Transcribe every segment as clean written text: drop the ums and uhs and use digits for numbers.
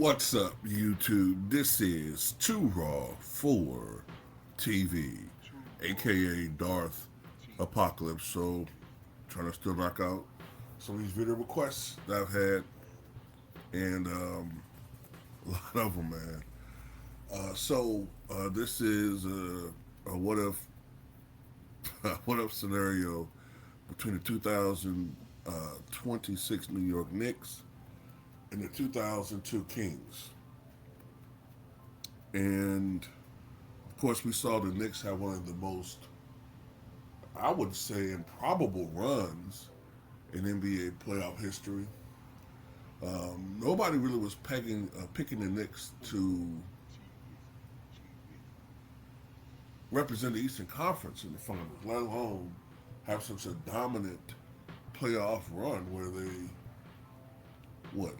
What's up, YouTube? This is Too Raw for TV, aka Darth Apocalypse. So, trying to still knock out some of these video requests that I've had, and a lot of them, man. This is a what if what if scenario between the 2026 New York Knicks and the 2002 Kings. And of course, we saw the Knicks have one of the most, I would say, improbable runs in NBA playoff history. Nobody really was picking the Knicks to represent the Eastern Conference in the finals, let alone have such a dominant playoff run where they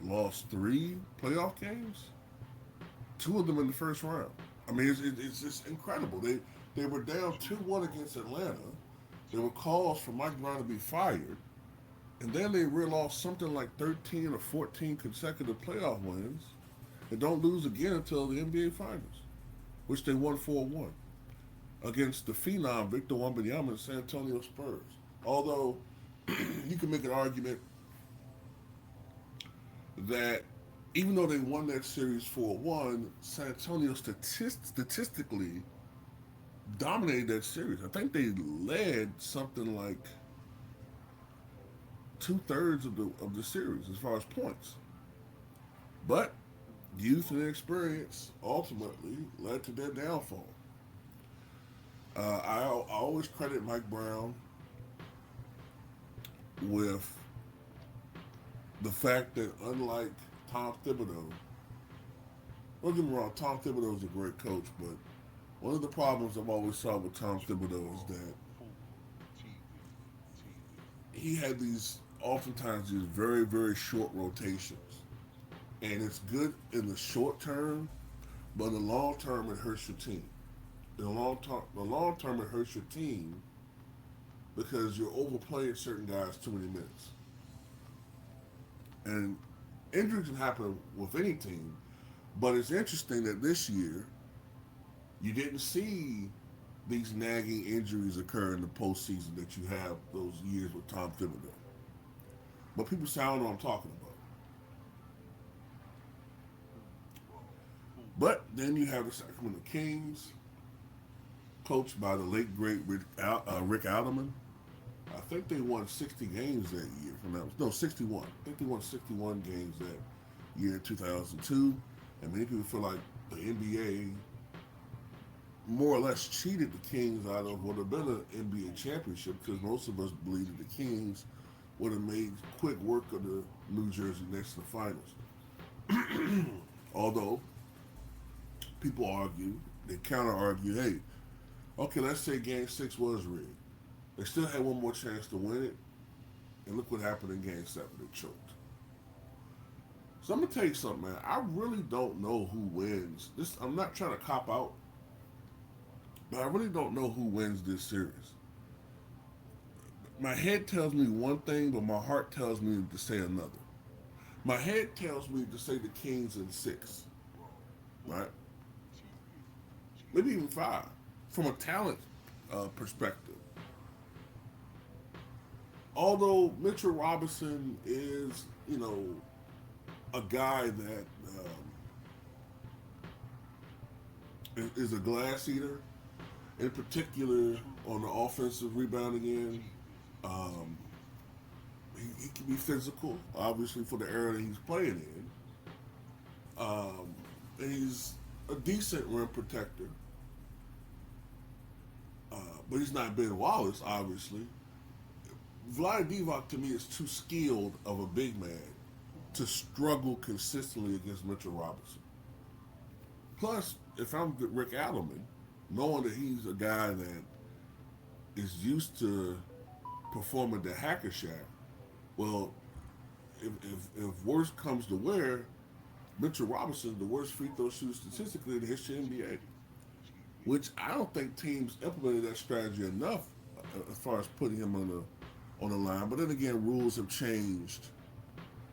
lost three playoff games, two of them in the first round. I mean, it's just incredible. They were down 2-1 against Atlanta. There were calls for Mike Brown to be fired, and then they realized something like 13 or 14 consecutive playoff wins, and don't lose again until the NBA Finals, which they won 4-1 against the phenom Victor Wembanyama and San Antonio Spurs. Although you can make an argument that even though they won that series 4-1, San Antonio statistically dominated that series. I think they led something like 2/3 of the series as far as points. But youth and experience ultimately led to their downfall. I always credit Mike Brown with the fact that unlike Tom Thibodeau, don't get me wrong, Tom Thibodeau is a great coach, but one of the problems I've always saw with Tom Thibodeau is that he had oftentimes these very, very short rotations. And it's good in the short term, but in the long term, it hurts your team. In the long term, it hurts your team because you're overplaying certain guys too many minutes. And injuries can happen with any team, but it's interesting that this year you didn't see these nagging injuries occur in the postseason that you have those years with Tom Thibodeau. But people say, I don't know what I'm talking about. But then you have the Sacramento Kings, coached by the late, great Rick Alderman. I think they won 60 games that year. No, 61. I think they won 61 games that year in 2002. And many people feel like the NBA more or less cheated the Kings out of what would have been an NBA championship because most of us believe that the Kings would have made quick work of the New Jersey Knicks in the finals. Although people argue, they counter argue, hey, okay, let's say Game 6 was rigged. They still had one more chance to win it, and look what happened in Game 7. They choked. So I'm going to tell you something, man. I really don't know who wins. I'm not trying to cop out, but I really don't know who wins this series. My head tells me one thing, but my heart tells me to say another. My head tells me to say the Kings in 6, right? Maybe even 5, from a talent perspective. Although Mitchell Robinson is, a guy that is a glass eater, in particular on the offensive rebounding end. He can be physical, obviously, for the era that he's playing in. And he's a decent rim protector. But he's not Ben Wallace, obviously. Vlade Divac, to me, is too skilled of a big man to struggle consistently against Mitchell Robinson. Plus, if I'm Rick Adelman, knowing that he's a guy that is used to performing the hacker shack, well, if worse comes to wear, Mitchell Robinson is the worst free throw shooter statistically in the history of the NBA. Which I don't think teams implemented that strategy enough as far as putting him on the line. But then again, rules have changed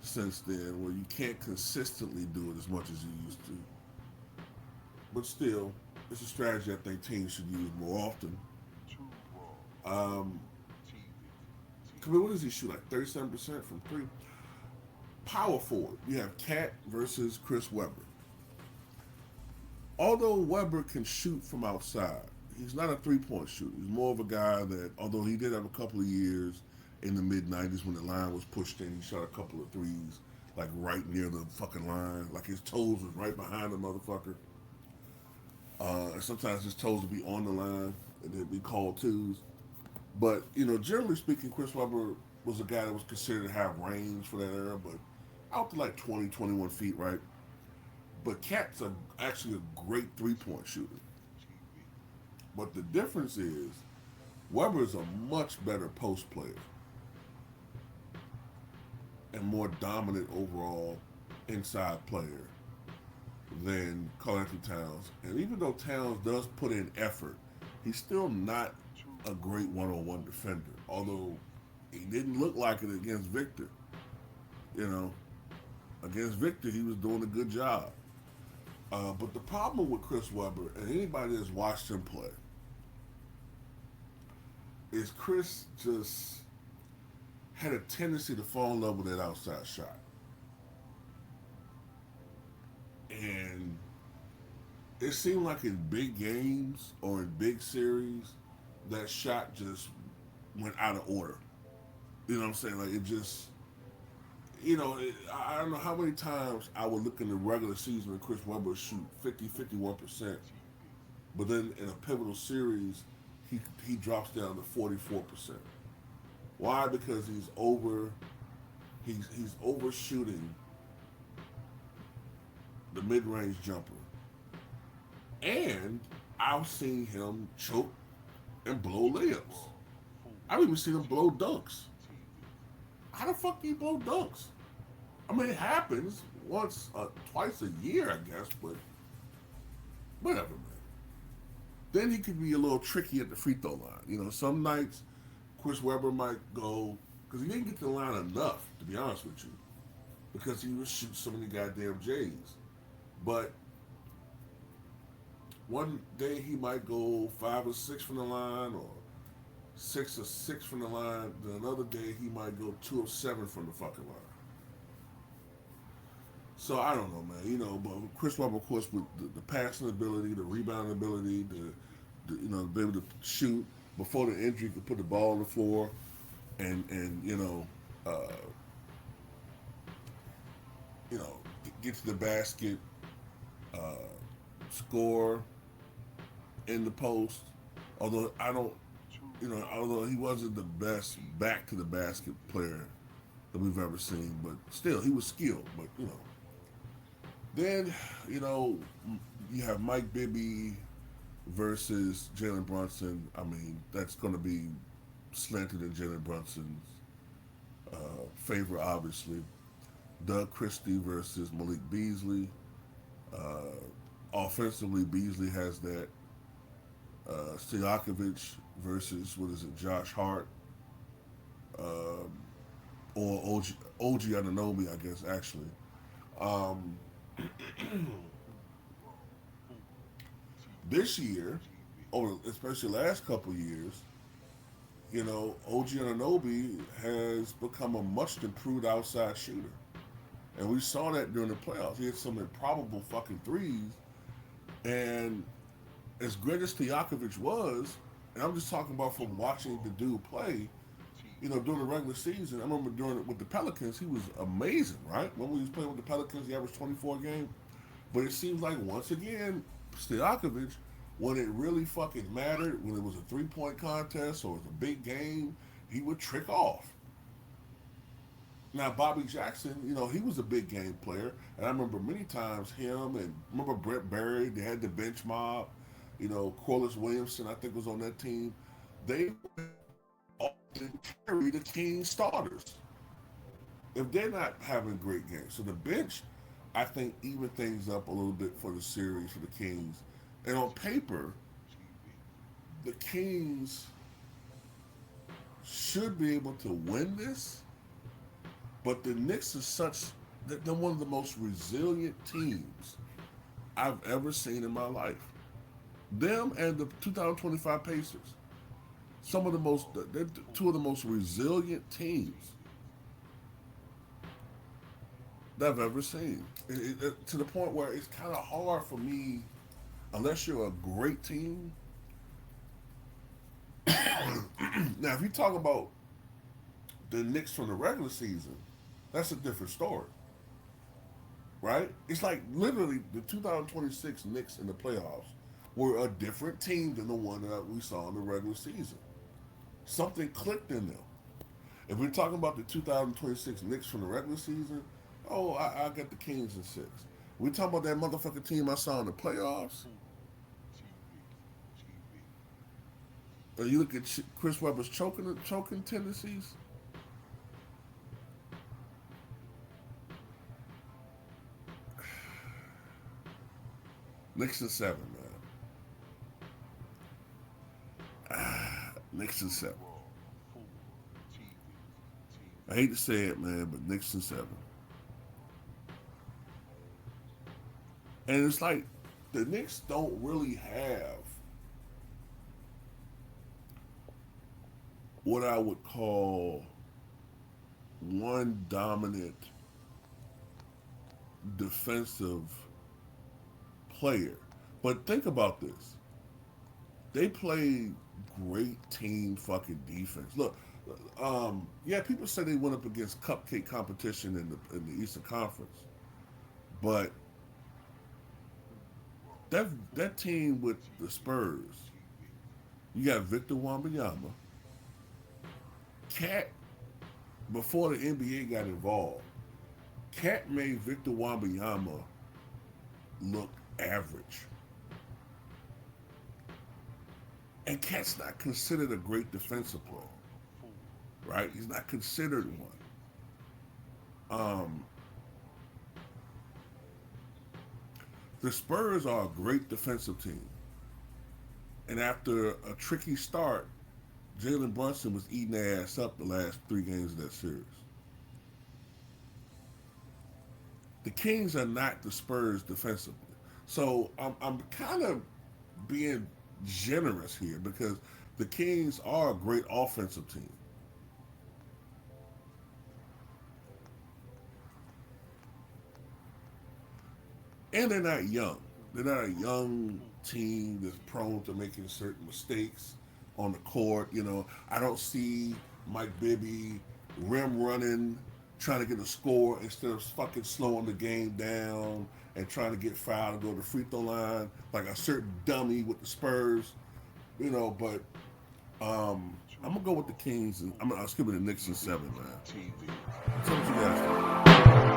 since then, where you can't consistently do it as much as you used to. But still, it's a strategy I think teams should use more often. Um, what does he shoot, like 37% from three? Power forward. You have Cat versus Chris Webber. Although Webber can shoot from outside, he's not a three-point shooter. He's more of a guy that, although he did have a couple of years in the mid '90s when the line was pushed in, he shot a couple of threes, like right near the fucking line, like his toes was right behind the motherfucker. And sometimes his toes would be on the line, and they'd be called twos. But generally speaking, Chris Webber was a guy that was considered to have range for that era, but out to like 20, 21 feet, right? But Cat's actually a great three-point shooter. But the difference is Weber's a much better post player and more dominant overall inside player than Karl Anthony Towns. And even though Towns does put in effort, he's still not a great one-on-one defender. Although he didn't look like it against Victor. You know, against Victor, he was doing a good job. But the problem with Chris Webber, and anybody that's watched him play, is Chris just had a tendency to fall in love with that outside shot. And it seemed like in big games or in big series, that shot just went out of order. You know what I'm saying? Like it just, I don't know how many times I would look in the regular season and Chris Webber shoot 50, 51%. But then in a pivotal series, he drops down to 44%. Why? Because he's overshooting the mid range jumper. And I've seen him choke and blow layups. I've even seen him blow dunks. How the fuck do you blow dunks? I mean, it happens twice a year, I guess, but whatever, man. Then he could be a little tricky at the free throw line. Some nights Chris Webber might go, because he didn't get to the line enough, to be honest with you, because he was shooting so many goddamn J's. But one day he might go 5 or 6 from the line, or 6 or 6 from the line. Then another day he might go 2 or 7 from the fucking line. So I don't know, man. But Chris Webber, of course, with the passing ability, the rebounding ability, be able to shoot before the injury, could put the ball on the floor, and uh, get to the basket, uh, score in the post. Although I don't, although he wasn't the best back to the basket player that we've ever seen, but still he was skilled. But then you have Mike Bibby versus Jalen Brunson. I mean, that's going to be slanted in Jalen Brunson's favor, obviously. Doug Christie versus Malik Beasley. Uh, Offensively, Beasley has that. Stojakovic versus, what is it, Josh Hart. Um, or OG Anunoby, I guess, actually. Um, this year, or especially last couple years, OG Anunoby has become a much improved outside shooter. And we saw that during the playoffs. He had some improbable fucking threes. And as great as Stojakovic was, and I'm just talking about from watching the dude play, during the regular season, I remember doing it with the Pelicans, he was amazing, right? When we was playing with the Pelicans, he averaged 24 a game. But it seems like, once again, Stojakovic, when it really fucking mattered, when it was a three-point contest or it was a big game, he would trick off. Now, Bobby Jackson, he was a big game player. And I remember many times him and remember Brett Barry, they had the bench mob. Corliss Williamson, I think, was on that team. They often carry the Kings starters if they're not having great games. So the bench, I think, even things up a little bit for the series for the Kings. And on paper, the Kings should be able to win this, But the Knicks are such, they're one of the most resilient teams I've ever seen in my life. Them and the 2025 Pacers, some of the most, they're two of the most resilient teams that I've ever seen. To the point where it's kind of hard for me, unless you're a great team. Now, if you talk about the Knicks from the regular season, that's a different story, right? It's like literally the 2026 Knicks in the playoffs were a different team than the one that we saw in the regular season. Something clicked in them. If we're talking about the 2026 Knicks from the regular season, oh, I got the Kings in six. We talking about that motherfucking team I saw in the playoffs. You look at Chris Webber's choking tendencies. Knicks in seven, man. Knicks in seven. I hate to say it, man, but Knicks in seven. And it's like the Knicks don't really have what I would call one dominant defensive player. But think about this. They played great team fucking defense. Look, yeah, people say they went up against cupcake competition in the Eastern Conference, but that team with the Spurs, you got Victor Wembanyama, Cat. Before the NBA got involved, Cat made Victor Wembanyama look average. And Cat's not considered a great defensive player, right? He's not considered one. Um, the Spurs are a great defensive team. And after a tricky start, Jalen Brunson was eating their ass up the last three games of that series. The Kings are not the Spurs defensively. So I'm kind of being generous here because the Kings are a great offensive team. And they're not young. They're not a young team that's prone to making certain mistakes on the court. I don't see Mike Bibby rim running, trying to get a score instead of fucking slowing the game down and trying to get fouled and go to the free throw line like a certain dummy with the Spurs. But I'm gonna go with the Kings and I'm skip it to Knicks in seven, man. Tell what you guys think.